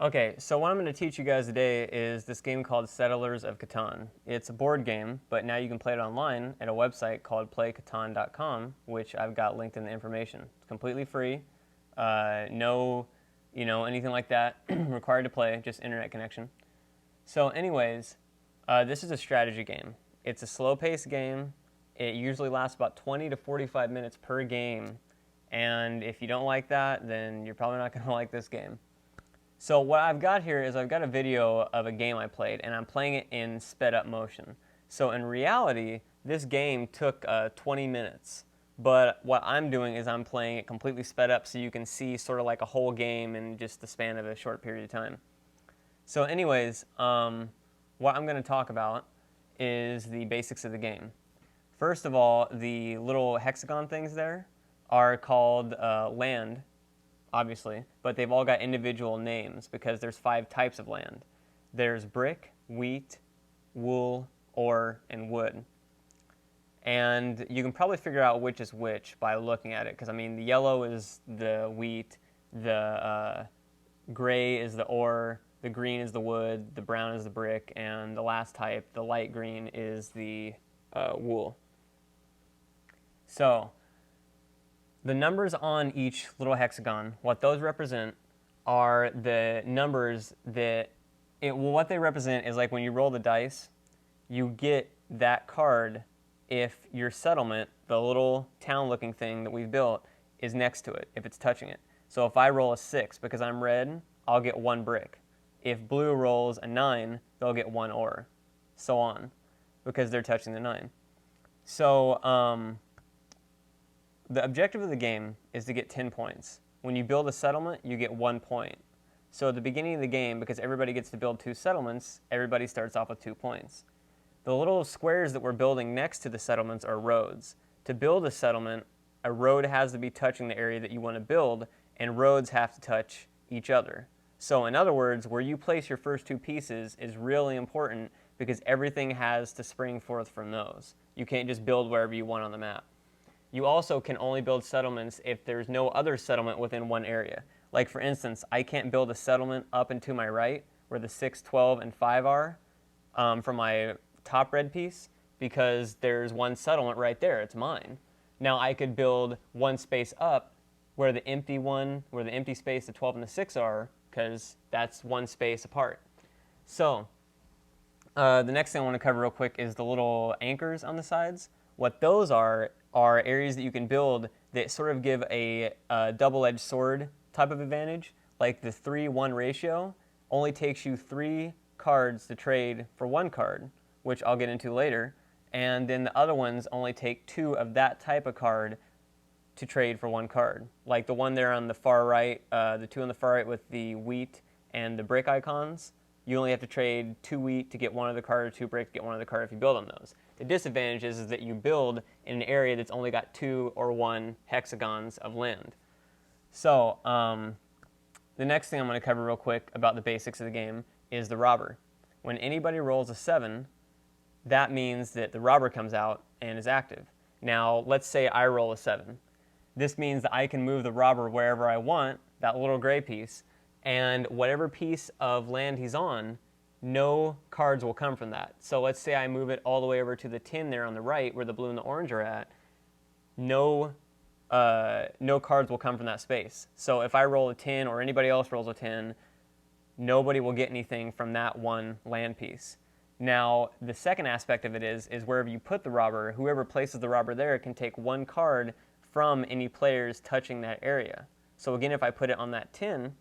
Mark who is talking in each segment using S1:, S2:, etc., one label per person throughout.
S1: Okay, so what I'm going to teach you guys today is this game called Settlers of Catan. It's a board game, but now you can play it online at a website called playcatan.com, which I've got linked in the information. It's completely free, no, anything like that required to play, just internet connection. So anyways, this is a strategy game. It's a slow-paced game. It usually lasts about 20 to 45 minutes per game, and if you don't like that, then you're probably not going to like this game. So what I've got here is I've got a video of a game I played, and I'm playing it in sped up motion. So in reality, this game took 20 minutes. But what I'm doing is I'm playing it completely sped up so you can see sort of like a whole game in just the span of a short period of time. So anyways, what I'm going to talk about is the basics of the game. First of all, the little hexagon things there are called land, obviously, but they've all got individual names because there's 5 types of land. There's brick, wheat, wool, ore, and wood. And you can probably figure out which is which by looking at it, because I mean the yellow is the wheat, the gray is the ore, the green is the wood, the brown is the brick, and the last type, the light green, is the wool. So the numbers on each little hexagon, what those represent are the numbers that, what they represent is like when you roll the dice, you get that card if your settlement, the little town-looking thing that we've built, is next to it, if it's touching it. So if I roll a 6 because I'm red, I'll get 1 brick. If blue rolls a 9, they'll get 1 ore, so on, because they're touching the 9. So the objective of the game is to get 10 points. When you build a settlement, you get 1 point. So at the beginning of the game, because everybody gets to build 2 settlements, everybody starts off with 2 points. The little squares that we're building next to the settlements are roads. To build a settlement, a road has to be touching the area that you want to build, and roads have to touch each other. So in other words, where you place your first 2 pieces is really important because everything has to spring forth from those. You can't just build wherever you want on the map. You also can only build settlements if there's no other settlement within one area. Like for instance, I can't build a settlement up and to my right where the 6, 12, and 5 are from my top red piece because there's one settlement right there. It's mine. Now I could build 1 space up where the empty space, the 12 and the 6 are, because that's 1 space apart. So the next thing I want to cover real quick is the little anchors on the sides. What those are areas that you can build that sort of give a double-edged sword type of advantage. Like the 3-1 ratio only takes you 3 cards to trade for 1 card, which I'll get into later. And then the other ones only take 2 of that type of card to trade for 1 card. Like the one there on the far right, the 2 on the far right with the wheat and the brick icons, you only have to trade 2 wheat to get 1 other card or 2 brick to get 1 other card if you build on those. The disadvantage is that you build in an area that's only got 2 or 1 hexagons of land. So the next thing I'm going to cover real quick about the basics of the game is the robber. When anybody rolls a 7, that means that the robber comes out and is active. Now, let's say I roll a 7. This means that I can move the robber wherever I want, that little gray piece, and whatever piece of land he's on, no cards will come from that. So let's say I move it all the way over to the 10 there on the right where the blue and the orange are at, no cards will come from that space. So if I roll a 10 or anybody else rolls a 10, nobody will get anything from that 1 land piece. Now, the second aspect of it is wherever you put the robber, whoever places the robber there can take 1 card from any players touching that area. So again, if I put it on that 10,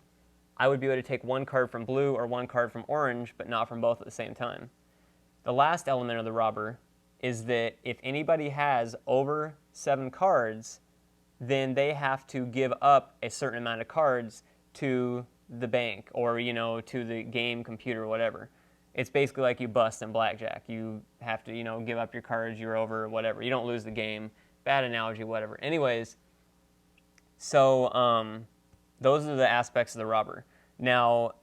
S1: I would be able to take 1 card from blue or 1 card from orange, but not from both at the same time. The last element of the robber is that if anybody has over 7 cards, then they have to give up a certain amount of cards to the bank or, to the game computer or whatever. It's basically like you bust in blackjack. You have to, give up your cards, you're over, or whatever. You don't lose the game. Bad analogy, whatever. Anyways, so those are the aspects of the robber. Now,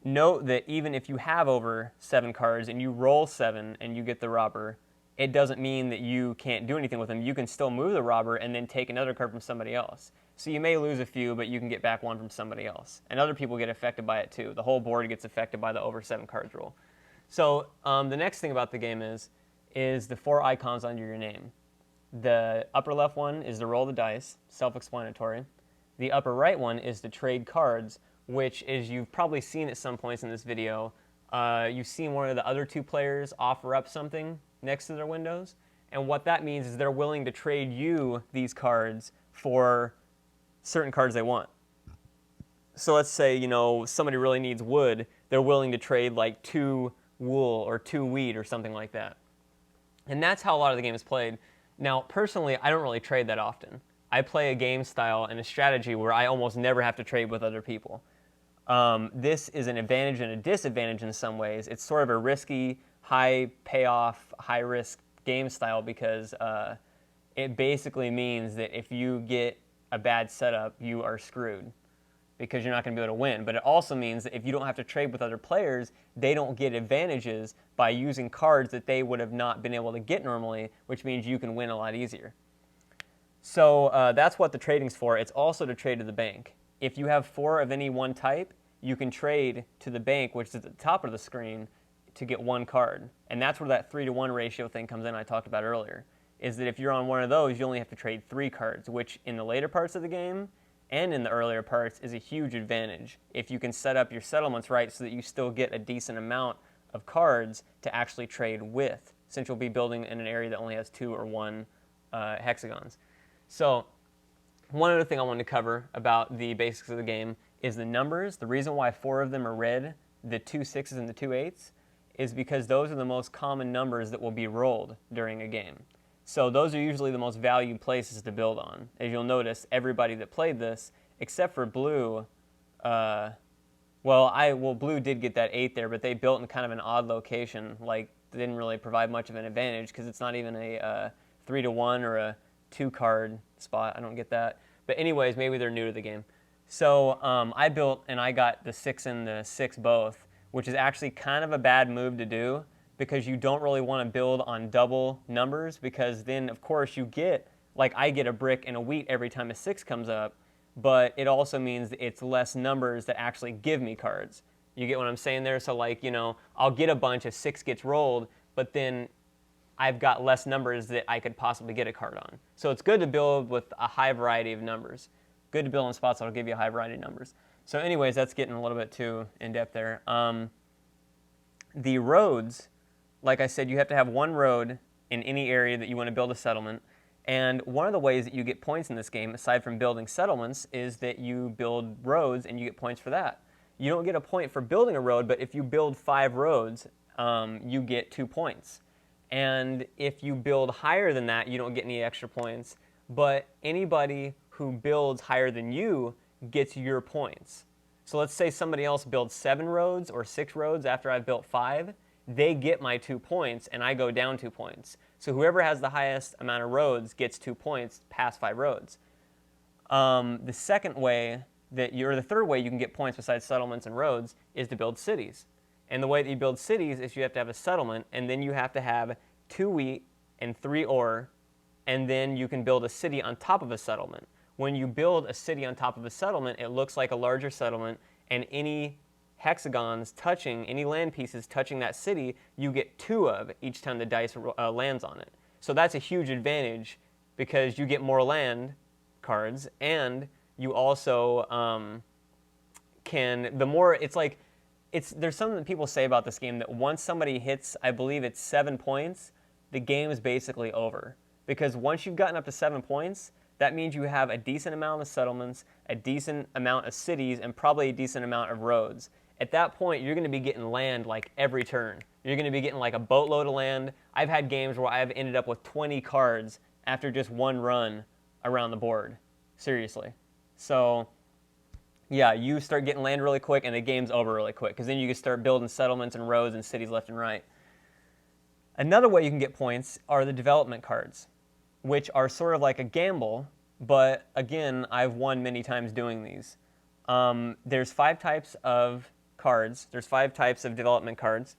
S1: note that even if you have over 7 cards and you roll 7 and you get the robber, it doesn't mean that you can't do anything with them. You can still move the robber and then take another card from somebody else. So you may lose a few, but you can get back one from somebody else. And other people get affected by it too. The whole board gets affected by the over 7 cards rule. So the next thing about the game is the 4 icons under your name. The upper left one is to roll the dice, self-explanatory. The upper right one is to trade cards, which is, you've probably seen at some points in this video, you've seen one of the other 2 players offer up something next to their windows. And what that means is they're willing to trade you these cards for certain cards they want. So let's say, you know, somebody really needs wood. They're willing to trade like 2 wool or 2 wheat or something like that. And that's how a lot of the game is played. Now, personally, I don't really trade that often. I play a game style and a strategy where I almost never have to trade with other people. This is an advantage and a disadvantage in some ways. It's sort of a risky, high payoff, high risk game style because it basically means that if you get a bad setup, you are screwed because you're not going to be able to win. But it also means that if you don't have to trade with other players, they don't get advantages by using cards that they would have not been able to get normally, which means you can win a lot easier. So that's what the trading's for. It's also to trade to the bank. If you have 4 of any one type, you can trade to the bank, which is at the top of the screen, to get 1 card. And that's where that 3-to-1 ratio thing comes in I talked about earlier, is that if you're on one of those, you only have to trade 3 cards, which in the later parts of the game and in the earlier parts is a huge advantage if you can set up your settlements right so that you still get a decent amount of cards to actually trade with, since you'll be building in an area that only has 2 or 1 hexagons. So one other thing I wanted to cover about the basics of the game is the numbers. The reason why 4 of them are red, the 2 6s and the 2 8s, is because those are the most common numbers that will be rolled during a game. So those are usually the most valued places to build on. As you'll notice, everybody that played this, except for blue, blue did get that 8 there, but they built in kind of an odd location. Like, they didn't really provide much of an advantage because it's not even a 3-to-1 or a 2-card spot. I don't get that. But anyways, maybe they're new to the game. So I built, and I got the 6 and the 6 both, which is actually kind of a bad move to do because you don't really want to build on double numbers, because then, of course, you get, like I get a brick and a wheat every time a 6 comes up, but it also means that it's less numbers that actually give me cards. You get what I'm saying there? So, like, you know, I'll get a bunch if 6 gets rolled, but then I've got less numbers that I could possibly get a card on. So it's good to build with a high variety of numbers. Good to build in spots that'll give you a high variety of numbers. So anyways, that's getting a little bit too in-depth there. The roads, like I said, you have to have 1 road in any area that you want to build a settlement. And one of the ways that you get points in this game, aside from building settlements, is that you build roads and you get points for that. You don't get a point for building a road, but if you build 5 roads, you get 2 points. And if you build higher than that, you don't get any extra points. But anybody who builds higher than you gets your points. So let's say somebody else builds 7 roads or 6 roads after I've built 5. They get my 2 points, and I go down 2 points. So whoever has the highest amount of roads gets 2 points past 5 roads. The second way or the third way you can get points besides settlements and roads is to build cities. And the way that you build cities is you have to have a settlement, and then you have to have 2 wheat and 3 ore, and then you can build a city on top of a settlement. When you build a city on top of a settlement, it looks like a larger settlement, and any hexagons touching, any land pieces touching that city, you get 2 of each time the dice lands on it. So that's a huge advantage because you get more land cards, and you also there's something that people say about this game that once somebody hits, I believe it's 7 points, the game is basically over. Because once you've gotten up to 7 points, that means you have a decent amount of settlements, a decent amount of cities, and probably a decent amount of roads. At that point, you're going to be getting land like every turn. You're going to be getting like a boatload of land. I've had games where I've ended up with 20 cards after just 1 run around the board. Seriously. So, yeah, you start getting land really quick, and the game's over really quick, because then you can start building settlements and roads and cities left and right. Another way you can get points are the development cards, which are sort of like a gamble, but again, I've won many times doing these. There's 5 types of cards. There's 5 types of development cards,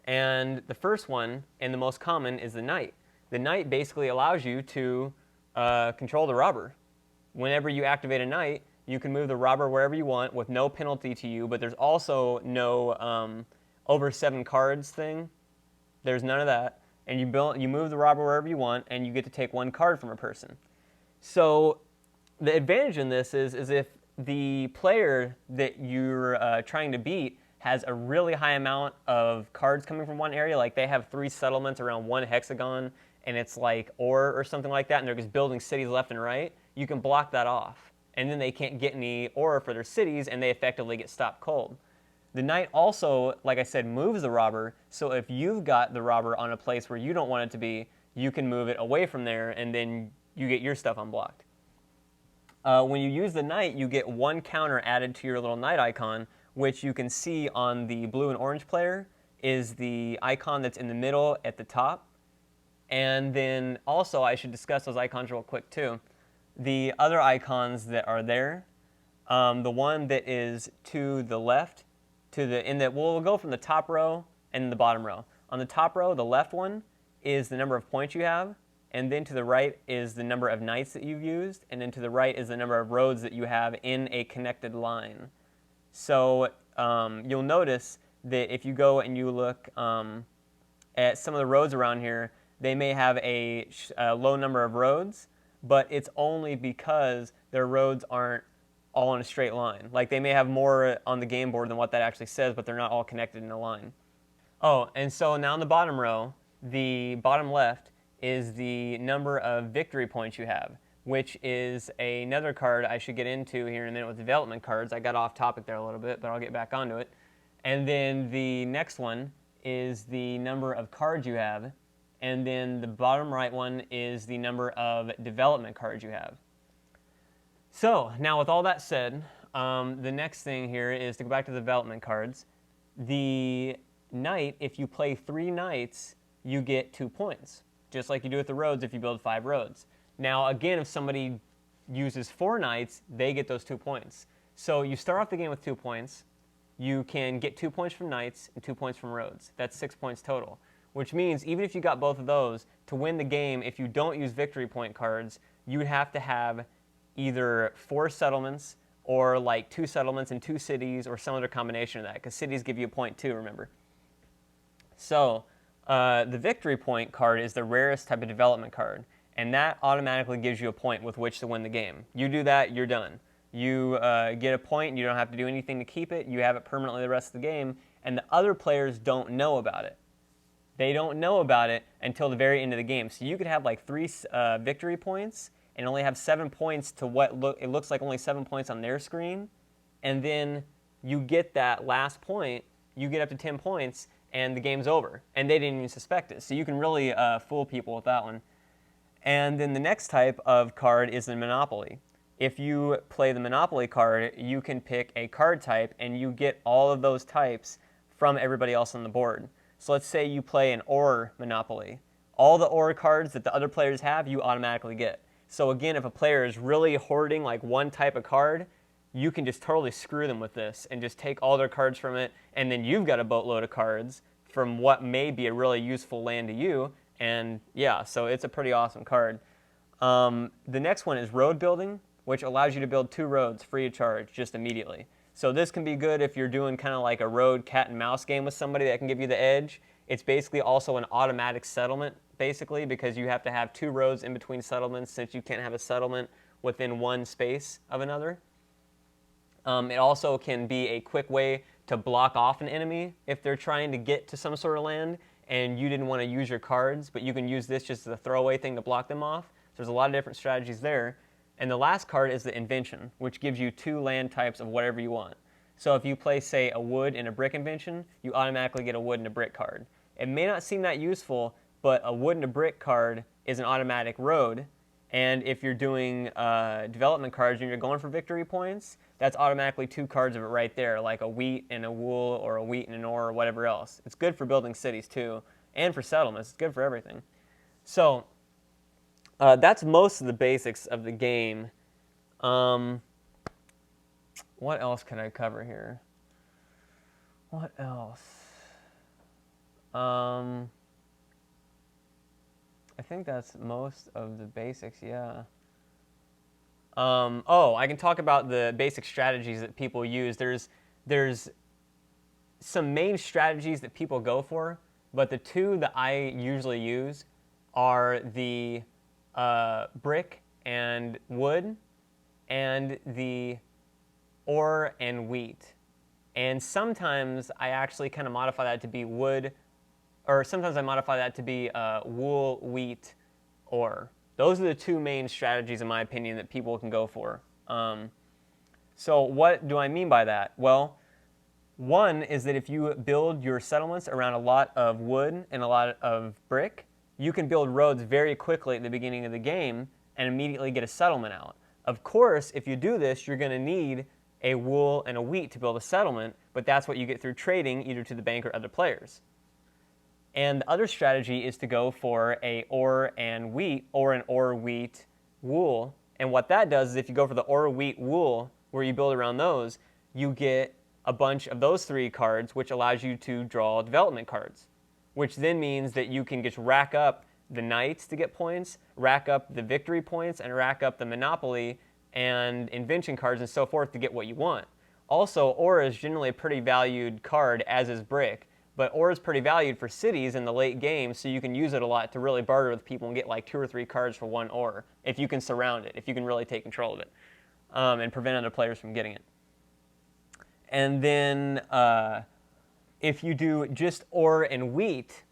S1: and the first one, and the most common, is the knight. The knight basically allows you to control the robber. whenever you activate a knight, you can move the robber wherever you want with no penalty to you, but there's also no over 7 cards thing. There's none of that. And you move the robber wherever you want, and you get to take 1 card from a person. So the advantage in this is if the player that you're trying to beat has a really high amount of cards coming from one area, like they have 3 settlements around 1 hexagon, and it's like ore or something like that, and they're just building cities left and right, you can block that off. And then they can't get any ore for their cities, and they effectively get stopped cold. The knight also, like I said, moves the robber, so if you've got the robber on a place where you don't want it to be, you can move it away from there, and then you get your stuff unblocked. When you use the knight, you get 1 counter added to your little knight icon, which you can see on the blue and orange player is the icon that's in the middle at the top. And then also, I should discuss those icons real quick too. The other icons that are there, the one that is to the left, we'll go from the top row and the bottom row. On the top row, the left one is the number of points you have, and then to the right is the number of knights that you've used, and then to the right is the number of roads that you have in a connected line. So you'll notice that if you go and you look at some of the roads around here, they may have a low number of roads, but it's only because their roads aren't all in a straight line. Like they may have more on the game board than what that actually says, but they're not all connected in a line. Oh, and so now in the bottom row, the bottom left is the number of victory points you have, which is another card I should get into here in a minute with development cards. I got off topic there a little bit, but I'll get back onto it. And then the next one is the number of cards you have, and then the bottom right one is the number of development cards you have. So now with all that said, the next thing here is to go back to the development cards. The knight, if you play 3 knights, you get 2 points, just like you do with the roads if you build 5 roads. Now again, if somebody uses 4 knights, they get those 2 points. So you start off the game with 2 points. You can get 2 points from knights and 2 points from roads. That's 6 points total, which means even if you got both of those, to win the game, if you don't use victory point cards, you would have to have either 4 settlements or like 2 settlements and 2 cities or some other combination of that, because cities give you a point too, remember. So the victory point card is the rarest type of development card, and that automatically gives you a point with which to win the game. You do that, you're done. You get a point, you don't have to do anything to keep it, you have it permanently the rest of the game, and the other players don't know about it. They don't know about it until the very end of the game. So you could have like 3 victory points and only have 7 points to what it looks like only 7 points on their screen, and then you get that last point, you get up to 10 points, and the game's over, and they didn't even suspect it. So you can really fool people with that one. And then the next type of card is the Monopoly. If you play the Monopoly card, you can pick a card type, and you get all of those types from everybody else on the board. So let's say you play an ore Monopoly. All the ore cards that the other players have, you automatically get. So again, if a player is really hoarding like one type of card, you can just totally screw them with this and just take all their cards from it, and then you've got a boatload of cards from what may be a really useful land to you, and yeah, so it's a pretty awesome card. The next one is road building, which allows you to build 2 roads free of charge just immediately. So this can be good if you're doing kind of like a road cat and mouse game with somebody that can give you the edge. It's basically also an automatic settlement, basically, because you have to have 2 roads in between settlements since you can't have a settlement within one space of another. It also can be a quick way to block off an enemy if they're trying to get to some sort of land and you didn't want to use your cards, but you can use this just as a throwaway thing to block them off. So there's a lot of different strategies there. And the last card is the invention, which gives you 2 land types of whatever you want. So if you play, say, a wood and a brick invention, you automatically get a wood and a brick card. It may not seem that useful, but a wood and a brick card is an automatic road. And if you're doing development cards and you're going for victory points, that's automatically 2 cards of it right there, like a wheat and a wool or a wheat and an ore or whatever else. It's good for building cities too, and for settlements. It's good for everything. So that's most of the basics of the game. What else can I cover here? What else? I think that's most of the basics, yeah. Oh, I can talk about the basic strategies that people use. There's some main strategies that people go for, but the two that I usually use are the brick and wood, and the ore and wheat. And sometimes I actually kind of modify that to be wood, or sometimes I modify that to be wool, wheat, ore. Those are the two main strategies, in my opinion, that people can go for. So what do I mean by that? Well, one is that if you build your settlements around a lot of wood and a lot of brick, you can build roads very quickly at the beginning of the game and immediately get a settlement out. Of course, if you do this, you're going to need a wool and a wheat to build a settlement, but that's what you get through trading either to the bank or other players. And the other strategy is to go for a ore and wheat, or an ore, wheat, wool. And what that does is if you go for the ore, wheat, wool, where you build around those, you get a bunch of those three cards, which allows you to draw development cards, which then means that you can just rack up the knights to get points, rack up the victory points, and rack up the monopoly and invention cards and so forth to get what you want. Also, ore is generally a pretty valued card, as is brick, but ore is pretty valued for cities in the late game, so you can use it a lot to really barter with people and get like 2 or 3 cards for 1 ore, if you can surround it, if you can really take control of it, and prevent other players from getting it. And then if you do just ore and wheat,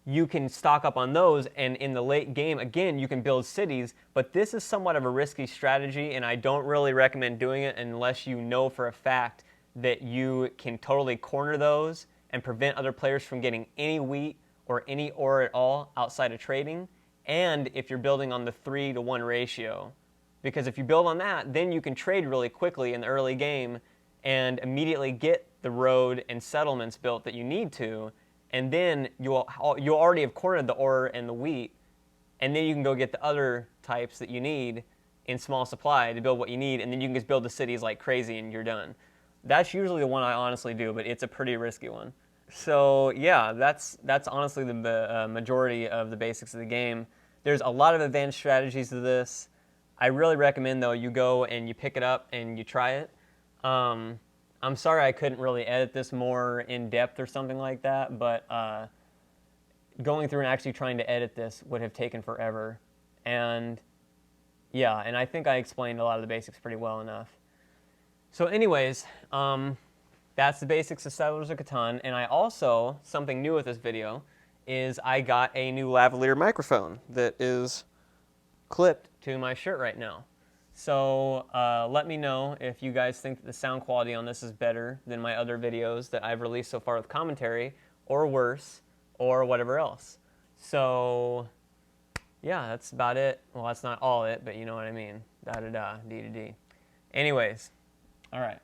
S1: you can stock up on those, and in the late game, again, you can build cities, but this is somewhat of a risky strategy, and I don't really recommend doing it unless you know for a fact that you can totally corner those and prevent other players from getting any wheat or any ore at all outside of trading, and if you're building on the 3-to-1 ratio. Because if you build on that, then you can trade really quickly in the early game and immediately get the road and settlements built that you need to, and then you'll already have cornered the ore and the wheat, and then you can go get the other types that you need in small supply to build what you need, and then you can just build the cities like crazy and you're done. That's usually the one I honestly do, but it's a pretty risky one. So yeah, that's honestly the majority of the basics of the game. There's a lot of advanced strategies to this. I really recommend, though, you go and you pick it up and you try it. I'm sorry I couldn't really edit this more in depth or something like that, but going through and actually trying to edit this would have taken forever. And yeah, and I think I explained a lot of the basics pretty well enough. So anyways, that's the basics of Settlers of Catan. And I also, something new with this video, is I got a new lavalier microphone that is clipped to my shirt right now. So let me know if you guys think that the sound quality on this is better than my other videos that I've released so far with commentary, or worse, or whatever else. So yeah, that's about it. Well, that's not all it, but you know what I mean. Da-da-da, D-da-D. Anyways, all right.